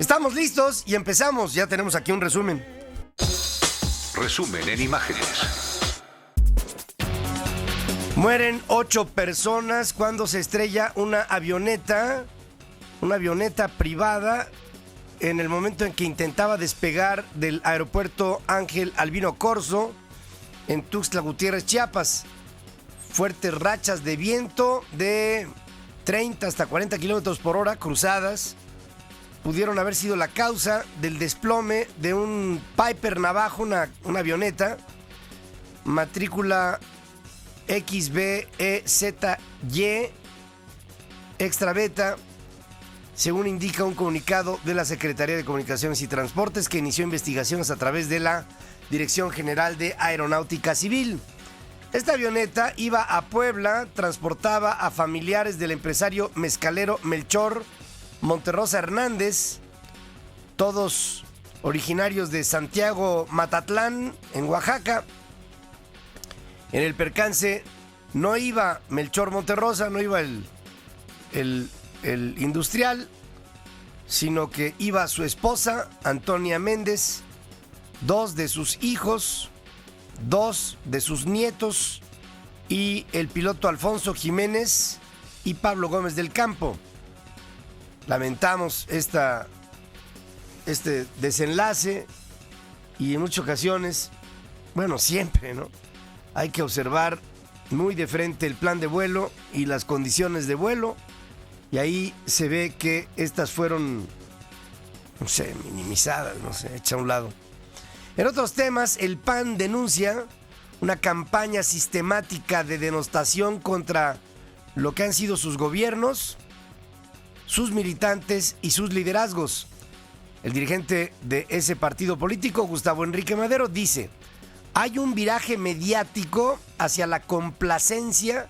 Estamos listos y empezamos. Ya tenemos aquí un resumen. Resumen en imágenes. Mueren 8 personas cuando se estrella una avioneta privada en el momento en que intentaba despegar del aeropuerto Ángel Albino Corzo en Tuxtla Gutiérrez, Chiapas. Fuertes rachas de viento de 30 hasta 40 kilómetros por hora cruzadas pudieron haber sido la causa del desplome de un Piper Navajo, una avioneta, matrícula XBEZY extra beta, según indica un comunicado de la Secretaría de Comunicaciones y Transportes, que inició investigaciones a través de la Dirección General de Aeronáutica Civil. Esta avioneta iba a Puebla, transportaba a familiares del empresario mezcalero Melchor Monterrosa Hernández, todos originarios de Santiago Matatlán, en Oaxaca. En el percance no iba Melchor Monterrosa, no iba el industrial, sino que iba su esposa, Antonia Méndez, 2 de sus hijos, 2 de sus nietos y el piloto Alfonso Jiménez y Pablo Gómez del Campo. Lamentamos este desenlace y en muchas ocasiones, bueno, siempre, ¿no? Hay que observar muy de frente el plan de vuelo y las condiciones de vuelo, y ahí se ve que estas fueron, no sé, minimizadas, no sé, hechas a un lado. En otros temas, el PAN denuncia una campaña sistemática de denostación contra lo que han sido sus gobiernos, sus militantes y sus liderazgos. El dirigente de ese partido político, Gustavo Enrique Madero, dice: hay un viraje mediático hacia la complacencia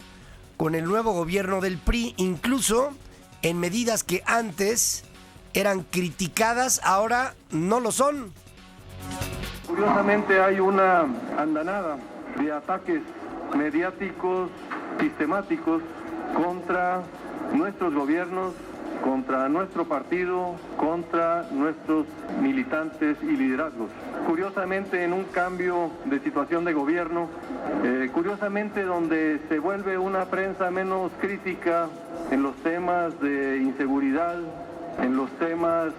con el nuevo gobierno del PRI, incluso en medidas que antes eran criticadas, ahora no lo son. Curiosamente hay una andanada de ataques mediáticos sistemáticos contra nuestros gobiernos, contra nuestro partido, contra nuestros militantes y liderazgos. Curiosamente, en un cambio de situación de gobierno, curiosamente donde se vuelve una prensa menos crítica en los temas de inseguridad, en los temas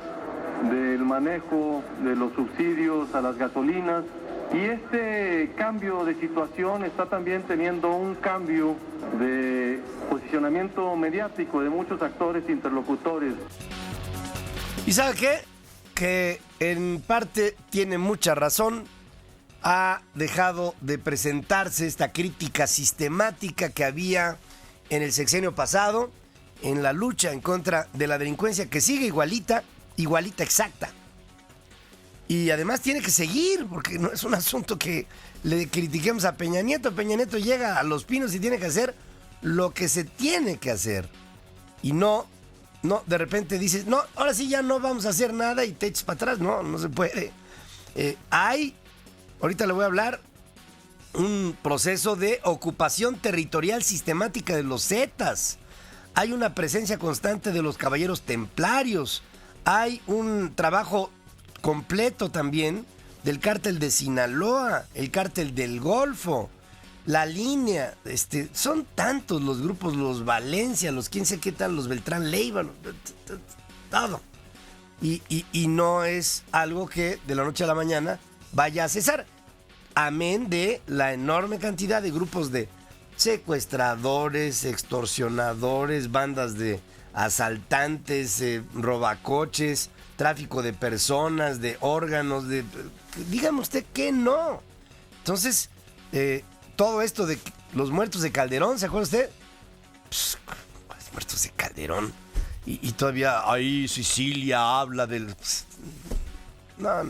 del manejo de los subsidios a las gasolinas. Y este cambio de situación está también teniendo un cambio de posicionamiento mediático de muchos actores e interlocutores. ¿Y sabe qué? Que en parte tiene mucha razón. Ha dejado de presentarse esta crítica sistemática que había en el sexenio pasado, en la lucha en contra de la delincuencia, que sigue igualita exacta. Y además tiene que seguir, porque no es un asunto que le critiquemos a Peña Nieto. Peña Nieto llega a Los Pinos y tiene que hacer lo que se tiene que hacer. Y no, de repente dices, no, ahora sí ya no vamos a hacer nada y te echas para atrás. No se puede. Ahorita le voy a hablar, un proceso de ocupación territorial sistemática de los Zetas. Hay una presencia constante de los caballeros templarios. Hay un trabajo completo también del cártel de Sinaloa, el cártel del Golfo, la línea, son tantos los grupos, los Valencia, los quién sé qué tal, los Beltrán Leiva, todo. Y no es algo que de la noche a la mañana vaya a cesar, amén de la enorme cantidad de grupos de secuestradores, extorsionadores, bandas de asaltantes, robacoches, tráfico de personas, de órganos, dígame usted que no. Entonces, todo esto de los muertos de Calderón, ¿se acuerda usted? Los muertos de Calderón. Y todavía ahí Sicilia habla del... No.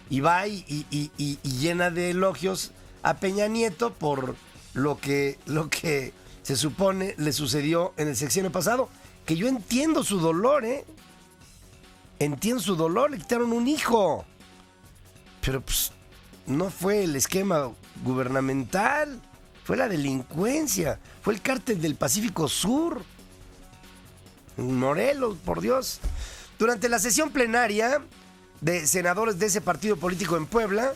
Y va y llena de elogios a Peña Nieto por lo que se supone le sucedió en el sexenio pasado. Que yo entiendo su dolor, Entiendo su dolor, le quitaron un hijo. Pero pues no fue el esquema gubernamental, fue la delincuencia, fue el cártel del Pacífico Sur. Morelos, por Dios. Durante la sesión plenaria de senadores de ese partido político en Puebla,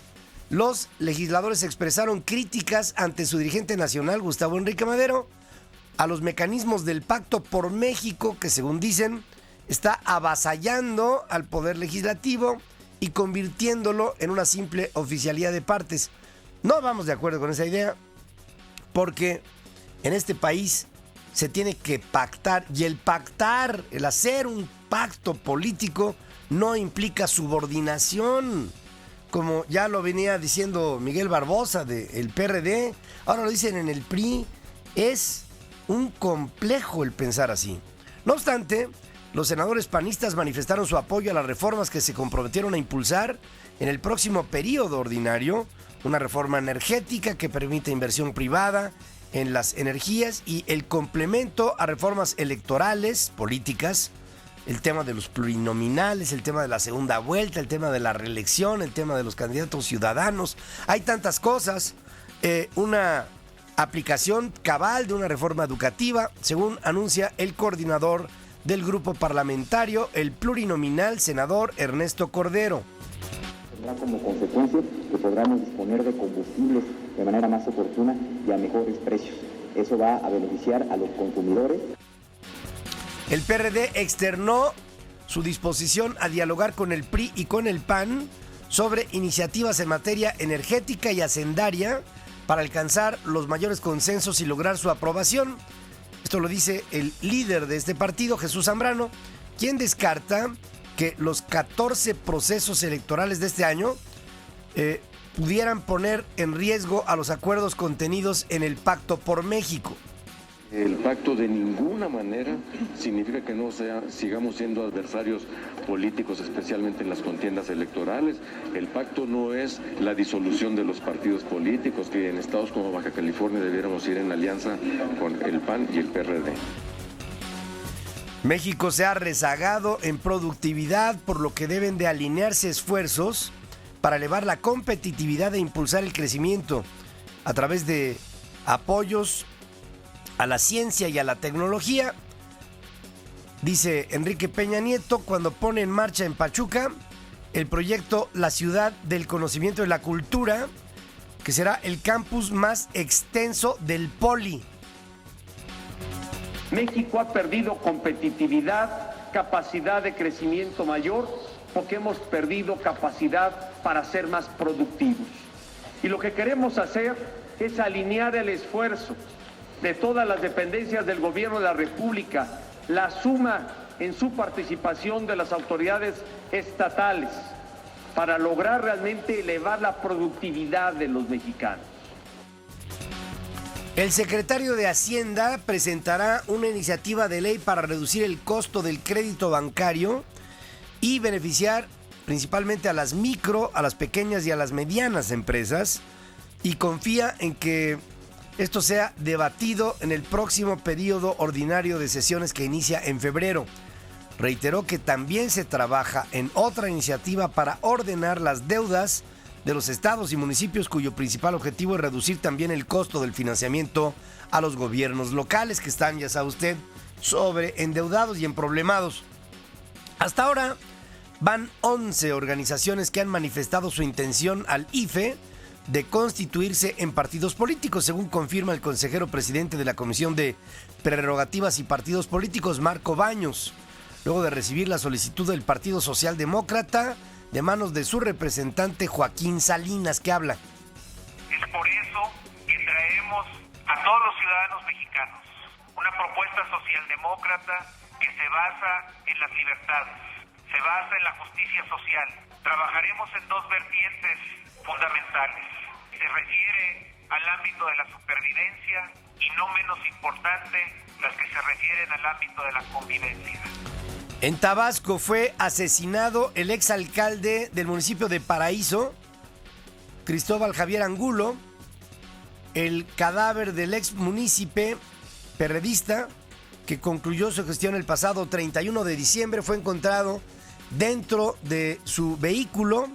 los legisladores expresaron críticas ante su dirigente nacional, Gustavo Enrique Madero, a los mecanismos del Pacto por México, que según dicen, está avasallando al poder legislativo y convirtiéndolo en una simple oficialía de partes. No vamos de acuerdo con esa idea, porque en este país se tiene que pactar, y el pactar, el hacer un pacto político, no implica subordinación, como ya lo venía diciendo Miguel Barbosa del PRD, ahora lo dicen en el PRI. Es un complejo el pensar así. No obstante, los senadores panistas manifestaron su apoyo a las reformas que se comprometieron a impulsar en el próximo periodo ordinario, una reforma energética que permite inversión privada en las energías y el complemento a reformas electorales, políticas, el tema de los plurinominales, el tema de la segunda vuelta, el tema de la reelección, el tema de los candidatos ciudadanos. Hay tantas cosas. Una aplicación cabal de una reforma educativa, según anuncia el coordinador del grupo parlamentario, el plurinominal senador Ernesto Cordero. Tendrá como consecuencia que podamos disponer de combustibles de manera más oportuna y a mejores precios. Eso va a beneficiar a los consumidores. El PRD externó su disposición a dialogar con el PRI y con el PAN sobre iniciativas en materia energética y hacendaria para alcanzar los mayores consensos y lograr su aprobación. Esto lo dice el líder de este partido, Jesús Zambrano, quien descarta que los 14 procesos electorales de este año pudieran poner en riesgo a los acuerdos contenidos en el Pacto por México. El pacto de ninguna manera significa que sigamos siendo adversarios políticos, especialmente en las contiendas electorales. El pacto no es la disolución de los partidos políticos, que en estados como Baja California debiéramos ir en alianza con el PAN y el PRD. México se ha rezagado en productividad, por lo que deben de alinearse esfuerzos para elevar la competitividad e impulsar el crecimiento a través de apoyos a la ciencia y a la tecnología, dice Enrique Peña Nieto cuando pone en marcha en Pachuca el proyecto La Ciudad del Conocimiento y la Cultura, que será el campus más extenso del Poli. México ha perdido competitividad, capacidad de crecimiento mayor, porque hemos perdido capacidad para ser más productivos. Y lo que queremos hacer es alinear el esfuerzo de todas las dependencias del gobierno de la República, la suma en su participación de las autoridades estatales, para lograr realmente elevar la productividad de los mexicanos. El secretario de Hacienda presentará una iniciativa de ley para reducir el costo del crédito bancario y beneficiar principalmente a las micro, a las pequeñas y a las medianas empresas, y confía en que esto sea debatido en el próximo periodo ordinario de sesiones que inicia en febrero. Reiteró que también se trabaja en otra iniciativa para ordenar las deudas de los estados y municipios, cuyo principal objetivo es reducir también el costo del financiamiento a los gobiernos locales, que están, ya sabe usted, sobreendeudados y emproblemados. Hasta ahora van 11 organizaciones que han manifestado su intención al IFE de constituirse en partidos políticos, según confirma el consejero presidente de la Comisión de Prerrogativas y Partidos Políticos, Marco Baños, luego de recibir la solicitud del Partido Socialdemócrata de manos de su representante Joaquín Salinas, que habla. Es por eso que traemos a todos los ciudadanos mexicanos una propuesta socialdemócrata que se basa en las libertades, se basa en la justicia social. Trabajaremos en dos vertientes fundamentales. Se refiere al ámbito de la supervivencia y, no menos importante, las que se refieren al ámbito de la convivencia. En Tabasco fue asesinado el exalcalde del municipio de Paraíso, Cristóbal Javier Angulo. El cadáver del ex munícipe perredista, que concluyó su gestión el pasado 31 de diciembre, fue encontrado dentro de su vehículo,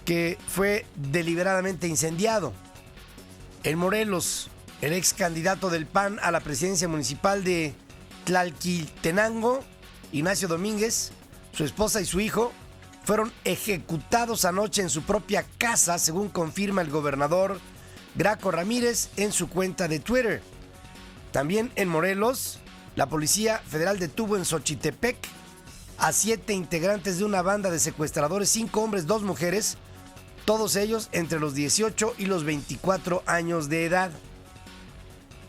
que fue deliberadamente incendiado. En Morelos, el ex candidato del PAN a la presidencia municipal de Tlalquiltenango, Ignacio Domínguez, su esposa y su hijo fueron ejecutados anoche en su propia casa, según confirma el gobernador Graco Ramírez en su cuenta de Twitter. También en Morelos, la Policía Federal detuvo en Xochitepec a 7 integrantes de una banda de secuestradores, 5 hombres, 2 mujeres, todos ellos entre los 18 y los 24 años de edad.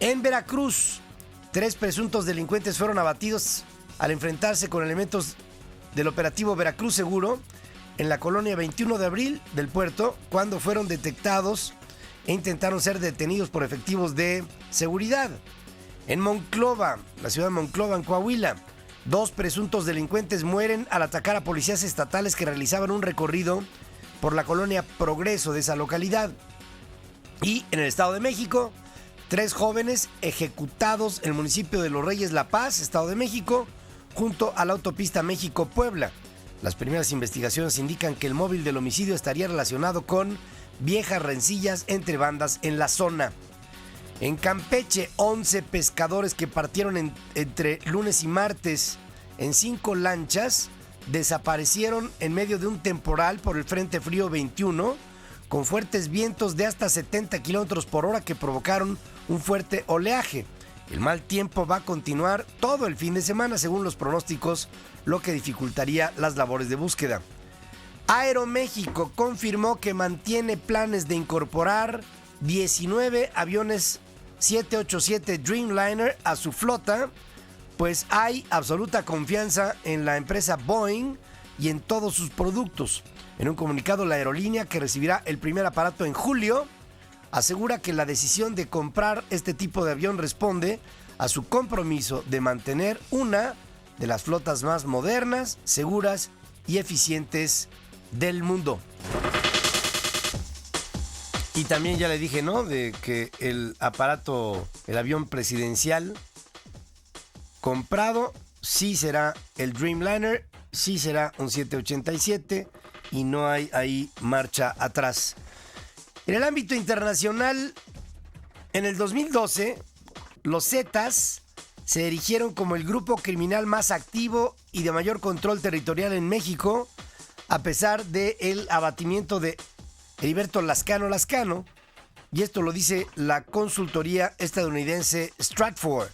En Veracruz, 3 presuntos delincuentes fueron abatidos al enfrentarse con elementos del operativo Veracruz Seguro en la colonia 21 de abril del puerto, cuando fueron detectados e intentaron ser detenidos por efectivos de seguridad. En Monclova, la ciudad de Monclova, en Coahuila, 2 presuntos delincuentes mueren al atacar a policías estatales que realizaban un recorrido por la colonia Progreso de esa localidad. Y en el Estado de México, 3 jóvenes ejecutados en el municipio de Los Reyes La Paz, Estado de México, junto a la autopista México-Puebla. Las primeras investigaciones indican que el móvil del homicidio estaría relacionado con viejas rencillas entre bandas en la zona. En Campeche, 11 pescadores que partieron entre lunes y martes en 5 lanchas desaparecieron en medio de un temporal por el Frente Frío 21, con fuertes vientos de hasta 70 kilómetros por hora que provocaron un fuerte oleaje. El mal tiempo va a continuar todo el fin de semana, según los pronósticos, lo que dificultaría las labores de búsqueda. Aeroméxico confirmó que mantiene planes de incorporar 19 aviones 787 Dreamliner a su flota, pues hay absoluta confianza en la empresa Boeing y en todos sus productos. En un comunicado, la aerolínea, que recibirá el primer aparato en julio, asegura que la decisión de comprar este tipo de avión responde a su compromiso de mantener una de las flotas más modernas, seguras y eficientes del mundo. Y también ya le dije, ¿no?, de que el aparato, el avión presidencial comprado, sí será el Dreamliner, sí será un 787 y no hay ahí marcha atrás. En el ámbito internacional, en el 2012, los Zetas se erigieron como el grupo criminal más activo y de mayor control territorial en México, a pesar del abatimiento de Heriberto Lascano, y esto lo dice la consultoría estadounidense Stratfor.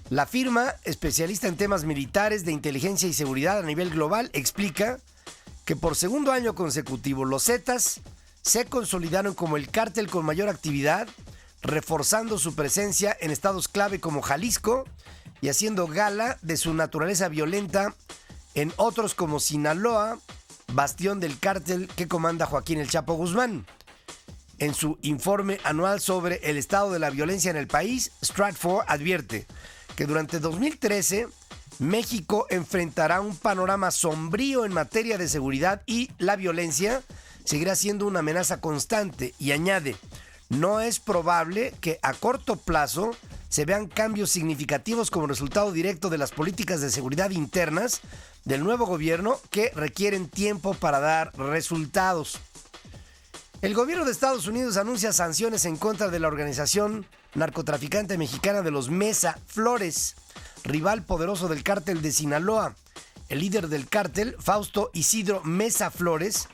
La firma, especialista en temas militares, de inteligencia y seguridad a nivel global, explica que por segundo año consecutivo los Zetas se consolidaron como el cártel con mayor actividad, reforzando su presencia en estados clave como Jalisco y haciendo gala de su naturaleza violenta en otros como Sinaloa, bastión del cártel que comanda Joaquín El Chapo Guzmán. En su informe anual sobre el estado de la violencia en el país, Stratfor advierte que durante 2013 México enfrentará un panorama sombrío en materia de seguridad y la violencia seguirá siendo una amenaza constante, y añade: no es probable que a corto plazo se vean cambios significativos como resultado directo de las políticas de seguridad internas del nuevo gobierno, que requieren tiempo para dar resultados. El gobierno de Estados Unidos anuncia sanciones en contra de la organización narcotraficante mexicana de los Mesa Flores, rival poderoso del cártel de Sinaloa. El líder del cártel, Fausto Isidro Mesa Flores,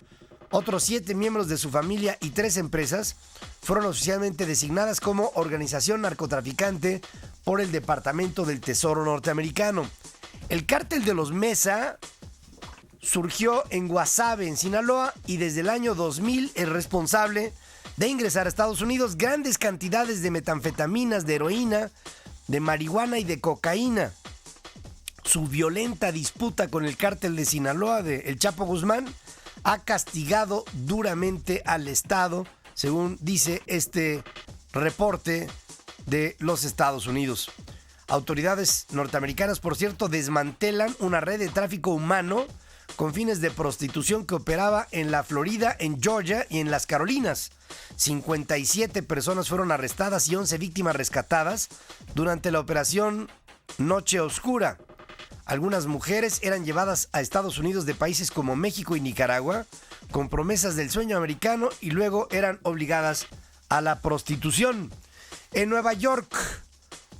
otros 7 miembros de su familia y 3 empresas fueron oficialmente designadas como organización narcotraficante por el Departamento del Tesoro norteamericano. El cártel de los Mesa surgió en Guasave, en Sinaloa, y desde el año 2000 es responsable de ingresar a Estados Unidos grandes cantidades de metanfetaminas, de heroína, de marihuana y de cocaína. Su violenta disputa con el cártel de Sinaloa de El Chapo Guzmán ha castigado duramente al Estado, según dice este reporte de los Estados Unidos. Autoridades norteamericanas, por cierto, desmantelan una red de tráfico humano con fines de prostitución que operaba en la Florida, en Georgia y en las Carolinas. 57 personas fueron arrestadas y 11 víctimas rescatadas durante la operación Noche Oscura. Algunas mujeres eran llevadas a Estados Unidos de países como México y Nicaragua con promesas del sueño americano y luego eran obligadas a la prostitución. En Nueva York,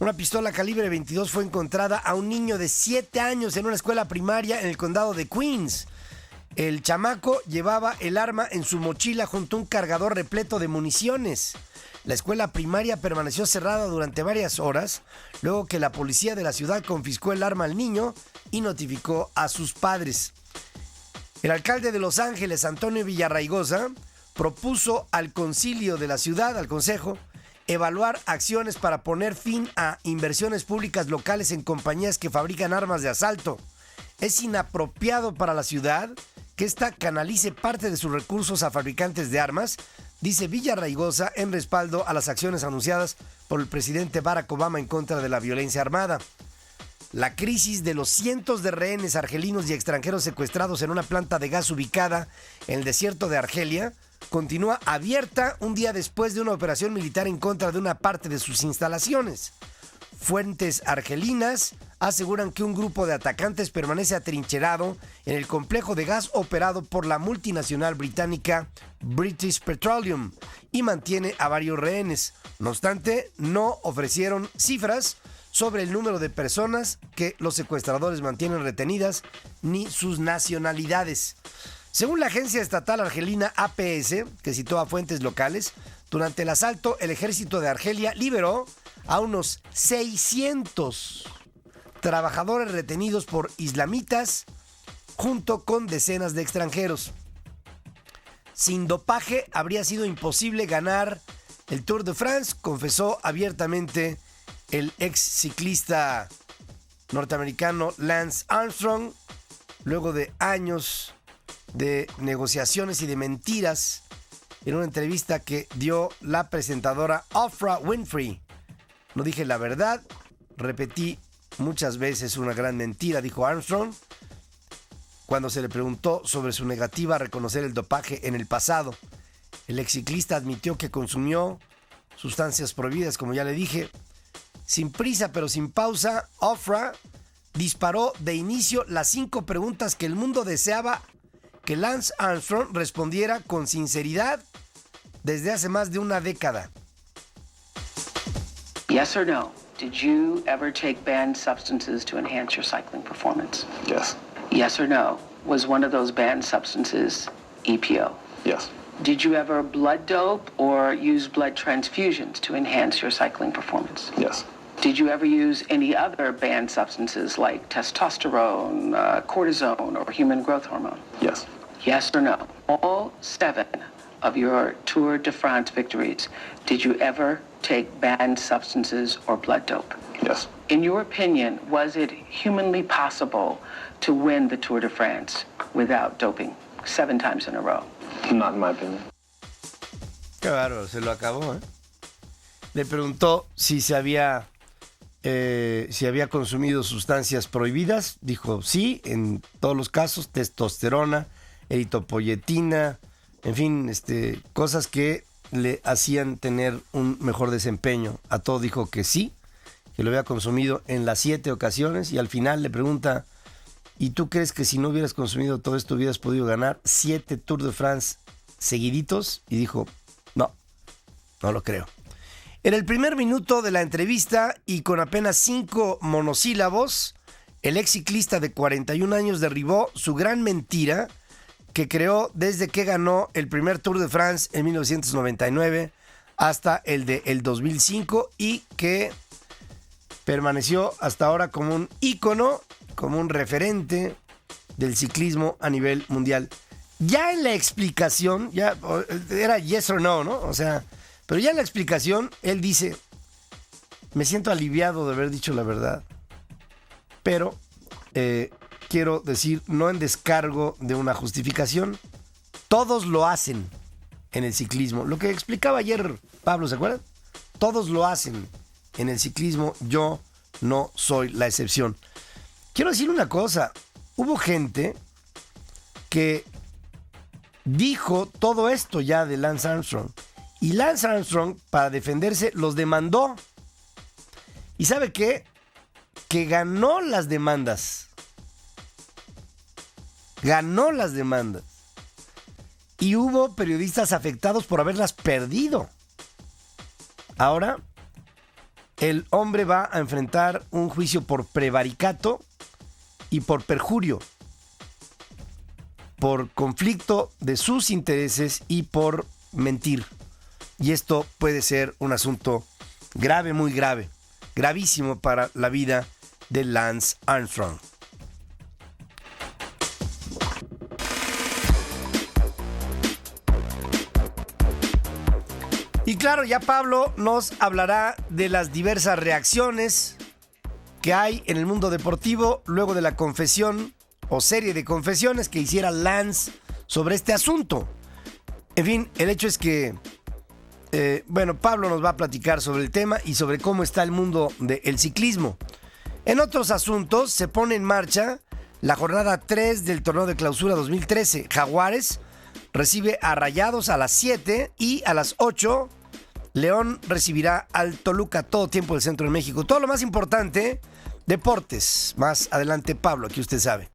Una pistola calibre 22 fue encontrada a un niño de 7 años en una escuela primaria en el condado de Queens. El chamaco llevaba el arma en su mochila junto a un cargador repleto de municiones. La escuela primaria permaneció cerrada durante varias horas, luego que la policía de la ciudad confiscó el arma al niño y notificó a sus padres. El alcalde de Los Ángeles, Antonio Villarraigosa, propuso al concilio de la ciudad, al consejo, evaluar acciones para poner fin a inversiones públicas locales en compañías que fabrican armas de asalto. Es inapropiado para la ciudad que ésta canalice parte de sus recursos a fabricantes de armas, dice Villarraigosa en respaldo a las acciones anunciadas por el presidente Barack Obama en contra de la violencia armada. La crisis de los cientos de rehenes argelinos y extranjeros secuestrados en una planta de gas ubicada en el desierto de Argelia continúa abierta un día después de una operación militar en contra de una parte de sus instalaciones. Fuentes argelinas aseguran que un grupo de atacantes permanece atrincherado en el complejo de gas operado por la multinacional británica British Petroleum y mantiene a varios rehenes. No obstante, no ofrecieron cifras sobre el número de personas que los secuestradores mantienen retenidas ni sus nacionalidades. Según la agencia estatal argelina APS, que citó a fuentes locales, durante el asalto el ejército de Argelia liberó a unos 600 trabajadores retenidos por islamitas junto con decenas de extranjeros. Sin dopaje habría sido imposible ganar el Tour de France, confesó abiertamente el ex ciclista norteamericano Lance Armstrong, luego de años de negociaciones y de mentiras en una entrevista que dio la presentadora Oprah Winfrey. No dije la verdad, repetí muchas veces una gran mentira, dijo Armstrong, cuando se le preguntó sobre su negativa a reconocer el dopaje en el pasado. El exciclista admitió que consumió sustancias prohibidas, como ya le dije. Sin prisa pero sin pausa, Oprah disparó de inicio las 5 preguntas que el mundo deseaba que Lance Armstrong respondiera con sinceridad desde hace más de una década. Yes or no? Did you ever take banned substances to enhance your cycling performance? Yes. Yes or no? Was one of those banned substances EPO? Yes. Did you ever blood dope or use blood transfusions to enhance your cycling performance? Yes. Did you ever use any other banned substances like testosterone, cortisone, or human growth hormone? Yes. Yes or no? All 7 of your Tour de France victories, did you ever take banned substances or blood dope? Yes. In your opinion, was it humanly possible to win the Tour de France without doping 7 times in a row? Not in my opinion. Qué bárbaro, se lo acabó, ¿eh? Le preguntó si había consumido sustancias prohibidas. Dijo sí, en todos los casos, testosterona, eritropoyetina, en fin, cosas que le hacían tener un mejor desempeño. A todo dijo que sí, que lo había consumido en las 7 ocasiones, y al final le pregunta: ¿y tú crees que si no hubieras consumido todo esto hubieras podido ganar 7 Tour de France seguiditos? Y dijo: no lo creo. En el primer minuto de la entrevista y con apenas 5 monosílabos, el ex ciclista de 41 años derribó su gran mentira que creó desde que ganó el primer Tour de France en 1999 hasta el de el 2005 y que permaneció hasta ahora como un ícono, como un referente del ciclismo a nivel mundial. Ya en la explicación, ya era yes or no, ¿no? O sea, pero ya en la explicación, él dice: me siento aliviado de haber dicho la verdad, pero quiero decir, no en descargo de una justificación, todos lo hacen en el ciclismo. Lo que explicaba ayer Pablo, ¿se acuerdan? Todos lo hacen en el ciclismo, yo no soy la excepción. Quiero decir una cosa, hubo gente que dijo todo esto ya de Lance Armstrong, y Lance Armstrong, para defenderse, los demandó. ¿Y sabe qué? Que ganó las demandas. Ganó las demandas. Y hubo periodistas afectados por haberlas perdido. Ahora, el hombre va a enfrentar un juicio por prevaricato y por perjurio, por conflicto de sus intereses y por mentir. Y esto puede ser un asunto grave, muy grave, gravísimo para la vida de Lance Armstrong. Y claro, ya Pablo nos hablará de las diversas reacciones que hay en el mundo deportivo luego de la confesión o serie de confesiones que hiciera Lance sobre este asunto. En fin, el hecho es que, Pablo nos va a platicar sobre el tema y sobre cómo está el mundo del ciclismo. En otros asuntos, se pone en marcha la jornada 3 del torneo de clausura 2013. Jaguares recibe a Rayados a las 7 y a las 8 León recibirá al Toluca, todo tiempo del centro de México. Todo lo más importante, deportes. Más adelante, Pablo, aquí usted sabe.